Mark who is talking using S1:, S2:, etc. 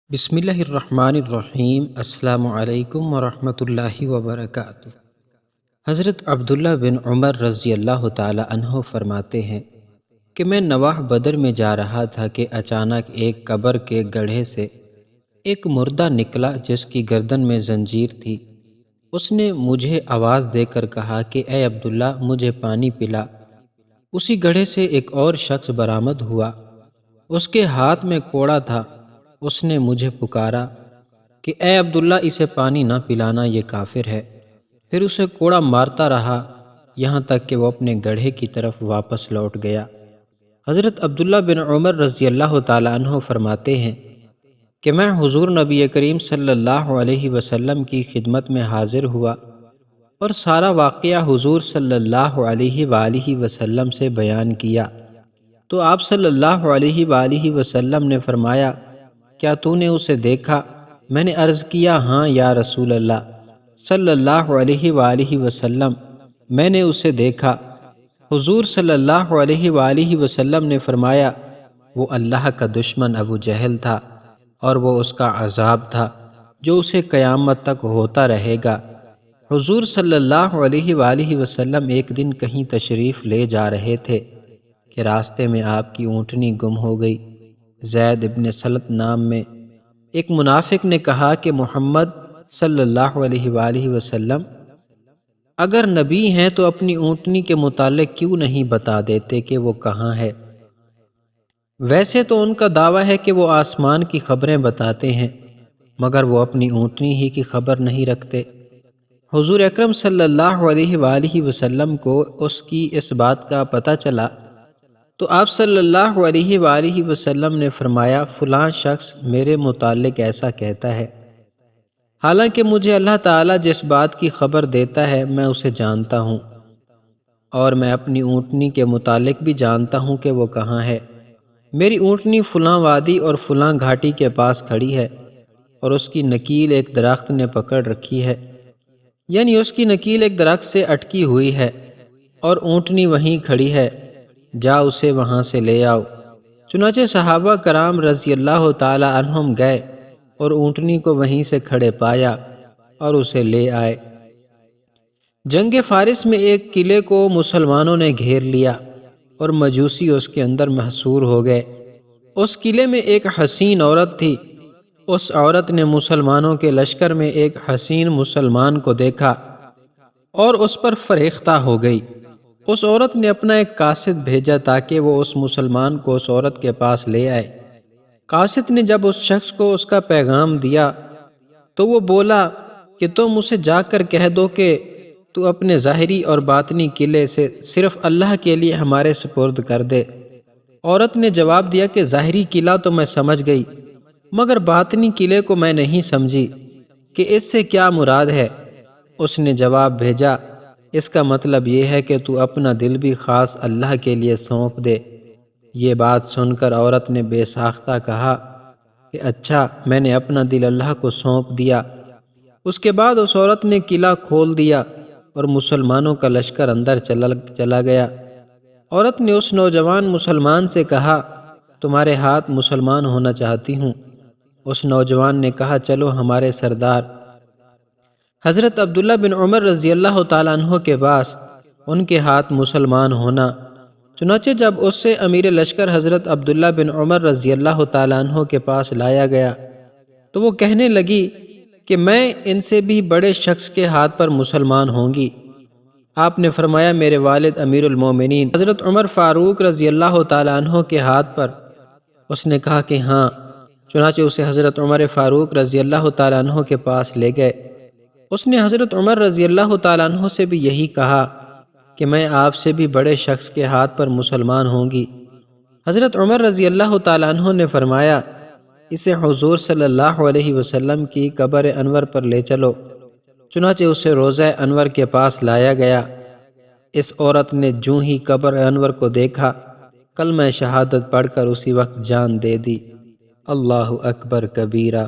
S1: بسم اللہ الرحمن الرحیم۔ السلام علیکم ورحمۃ اللہ وبرکاتہ۔ حضرت عبداللہ بن عمر رضی اللہ تعالی عنہ فرماتے ہیں کہ میں نواح بدر میں جا رہا تھا کہ اچانک ایک قبر کے گڑھے سے ایک مردہ نکلا جس کی گردن میں زنجیر تھی۔ اس نے مجھے آواز دے کر کہا کہ اے عبداللہ مجھے پانی پلا۔ اسی گڑھے سے ایک اور شخص برآمد ہوا، اس کے ہاتھ میں کوڑا تھا۔ اس نے مجھے پکارا کہ اے عبداللہ اسے پانی نہ پلانا، یہ کافر ہے۔ پھر اسے کوڑا مارتا رہا یہاں تک کہ وہ اپنے گڑھے کی طرف واپس لوٹ گیا۔ حضرت عبداللہ بن عمر رضی اللہ تعالی عنہ فرماتے ہیں کہ میں حضور نبی کریم صلی اللہ علیہ وسلم کی خدمت میں حاضر ہوا اور سارا واقعہ حضور صلی اللہ علیہ وآلہ وسلم سے بیان کیا تو آپ صلی اللہ علیہ وآلہ وسلم نے فرمایا، کیا تو نے اسے دیکھا؟ میں نے عرض کیا، ہاں یا رسول اللہ صلی اللہ علیہ وآلہ وسلم، میں نے اسے دیکھا۔ حضور صلی اللہ علیہ وآلہ وسلم نے فرمایا، وہ اللہ کا دشمن ابو جہل تھا اور وہ اس کا عذاب تھا جو اسے قیامت تک ہوتا رہے گا۔ حضور صلی اللہ علیہ وآلہ وسلم ایک دن کہیں تشریف لے جا رہے تھے کہ راستے میں آپ کی اونٹنی گم ہو گئی۔ زید ابن سلط نام میں ایک منافق نے کہا کہ محمد صلی اللہ علیہ وآلہ وسلم اگر نبی ہیں تو اپنی اونٹنی کے متعلق کیوں نہیں بتا دیتے کہ وہ کہاں ہے؟ ویسے تو ان کا دعویٰ ہے کہ وہ آسمان کی خبریں بتاتے ہیں، مگر وہ اپنی اونٹنی ہی کی خبر نہیں رکھتے۔ حضور اکرم صلی اللہ علیہ وآلہ وسلم کو اس کی اس بات کا پتہ چلا تو آپ صلی اللہ علیہ وآلہ وسلم نے فرمایا، فلاں شخص میرے متعلق ایسا کہتا ہے، حالانکہ مجھے اللہ تعالیٰ جس بات کی خبر دیتا ہے میں اسے جانتا ہوں، اور میں اپنی اونٹنی کے متعلق بھی جانتا ہوں کہ وہ کہاں ہے۔ میری اونٹنی فلاں وادی اور فلاں گھاٹی کے پاس کھڑی ہے اور اس کی نکیل ایک درخت نے پکڑ رکھی ہے، یعنی اس کی نکیل ایک درخت سے اٹکی ہوئی ہے اور اونٹنی وہیں کھڑی ہے، جا اسے وہاں سے لے آؤ۔ چنانچہ صحابہ کرام رضی اللہ تعالی عنہم گئے اور اونٹنی کو وہیں سے کھڑے پایا اور اسے لے آئے۔ جنگ فارس میں ایک قلعے کو مسلمانوں نے گھیر لیا اور مجوسی اس کے اندر محصور ہو گئے۔ اس قلعے میں ایک حسین عورت تھی۔ اس عورت نے مسلمانوں کے لشکر میں ایک حسین مسلمان کو دیکھا اور اس پر فریختہ ہو گئی۔ اس عورت نے اپنا ایک قاصد بھیجا تاکہ وہ اس مسلمان کو اس عورت کے پاس لے آئے۔ قاصد نے جب اس شخص کو اس کا پیغام دیا تو وہ بولا کہ تم اسے جا کر کہہ دو کہ تو اپنے ظاہری اور باطنی قلعے سے صرف اللہ کے لیے ہمارے سپرد کر دے۔ عورت نے جواب دیا کہ ظاہری قلعہ تو میں سمجھ گئی، مگر باطنی قلعے کو میں نہیں سمجھی کہ اس سے کیا مراد ہے۔ اس نے جواب بھیجا، اس کا مطلب یہ ہے کہ تو اپنا دل بھی خاص اللہ کے لیے سونپ دے۔ یہ بات سن کر عورت نے بے ساختہ کہا کہ اچھا، میں نے اپنا دل اللہ کو سونپ دیا۔ اس کے بعد اس عورت نے قلعہ کھول دیا اور مسلمانوں کا لشکر اندر چلا گیا۔ عورت نے اس نوجوان مسلمان سے کہا، تمہارے ہاتھ مسلمان ہونا چاہتی ہوں۔ اس نوجوان نے کہا، چلو ہمارے سردار حضرت عبداللہ بن عمر رضی اللہ تعالیٰ عنہ کے پاس، ان کے ہاتھ مسلمان ہونا۔ چنانچہ جب اس سے امیر لشکر حضرت عبداللہ بن عمر رضی اللہ تعالیٰ عنہ کے پاس لایا گیا تو وہ کہنے لگی کہ میں ان سے بھی بڑے شخص کے ہاتھ پر مسلمان ہوں گی۔ آپ نے فرمایا، میرے والد امیر المومنین حضرت عمر فاروق رضی اللہ تعالیٰ عنہ کے ہاتھ پر؟ اس نے کہا کہ ہاں۔ چنانچہ اسے حضرت عمر فاروق رضی اللہ تعالیٰ عنہ کے پاس لے گئے۔ اس نے حضرت عمر رضی اللہ تعالیٰ عنہ سے بھی یہی کہا کہ میں آپ سے بھی بڑے شخص کے ہاتھ پر مسلمان ہوں گی۔ حضرت عمر رضی اللہ تعالیٰ عنہ نے فرمایا، اسے حضور صلی اللہ علیہ وسلم کی قبر انور پر لے چلو۔ چنانچہ اسے روضہ انور کے پاس لایا گیا۔ اس عورت نے جوں ہی قبر انور کو دیکھا، کلمہ شہادت پڑھ کر اسی وقت جان دے دی۔ اللہ اکبر کبیرہ۔